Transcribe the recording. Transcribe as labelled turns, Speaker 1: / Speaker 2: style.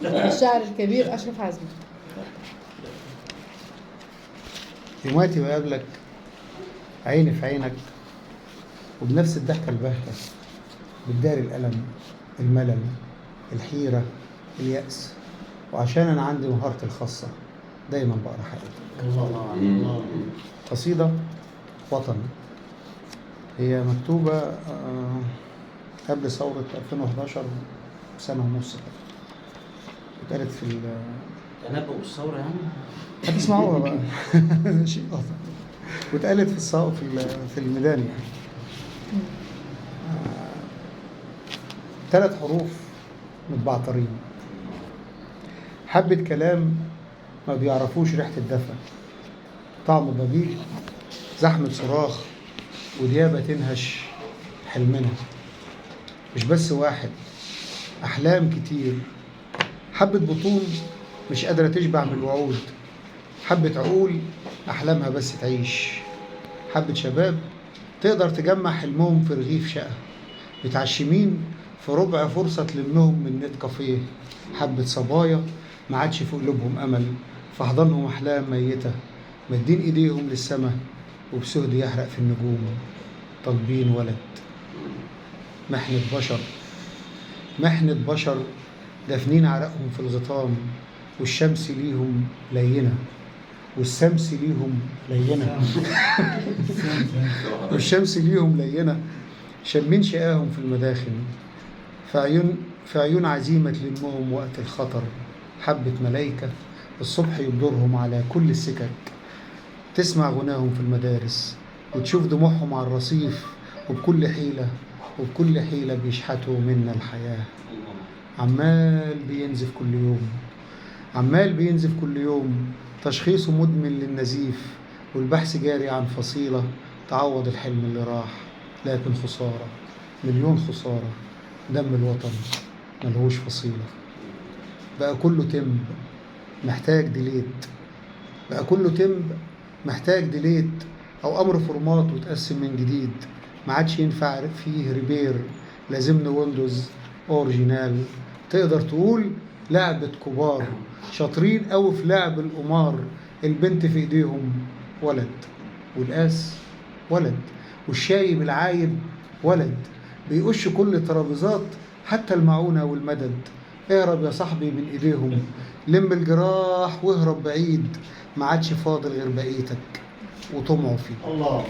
Speaker 1: الشاعر الكبير أشرف عزمي.
Speaker 2: يوماتي وقابلك عيني في عينك وبنفس الضحكة الباهتة بتداري الألم، الملل، الحيرة، اليأس، وعشان أنا عندي مهارتي الخاصة دايما بقرا حياتك.
Speaker 3: الله.
Speaker 2: قصيدة وطن هي مكتوبة قبل ثورة 2011 بسنة ونص كده، اتقالت في
Speaker 3: تنبؤ الثورة يعني؟
Speaker 2: هتسمعوها بقى. شيء وطن، واتقالت في الميدان يعني. 3 حروف متبعترين، حبة كلام ما بيعرفوش ريحة الدفا، طعم ضجيج، زحمة صراخ، وديابة تنهش حلمنا. مش بس واحد، أحلام كتير، حبة بطون مش قادرة تشبع من الوعود، حبة عقول أحلامها بس تعيش، حبة شباب تقدر تجمع حلمهم في رغيف شقة، متعشمين في ربع فرصة تلمهم من نت كافيه، حبة صبايا ما عادش في قلوبهم أمل، في حضنهم أحلام ميتة، مدين إيديهم للسما وبسهد يحرق في النجوم، طالبين ولد. محنة بشر، محنة بشر دافنين عرقهم في الغطام، والشمس ليهم لينة والشمس ليهم لينة والشمس ليهم لينة، شمين شقاهم في المداخن، في عيون عزيمة تلمهم وقت الخطر، حبة ملايكة الصبح يبدرهم على كل السكك، تسمع غناهم في المدارس وتشوف دموعهم على الرصيف، وبكل حيلة بيشحتوا منا الحياة. عمال بينزف كل يوم، تشخيصه مدمن للنزيف، والبحث جاري عن فصيلة تعوض الحلم اللي راح، لكن خسارة، مليون خسارة، دم الوطن ملهوش فصيلة. بقى كله تم محتاج ديليت أو أمر فورمات وتقسم من جديد، ما عادش ينفع فيه ريبير، لازمنا ويندوز أورجينال. تقدر تقول لعبة كبار شاطرين قوي في لعب القمار، البنت في ايديهم ولد، والقاس ولد، والشاي بالعايب ولد، بيقش كل الترابيزات حتى المعونة والمدد. اهرب يا صاحبي من ايديهم، لم الجراح واهرب بعيد، ما عادش فاضل غير بقيتك وطمعوا فيه.
Speaker 3: الله.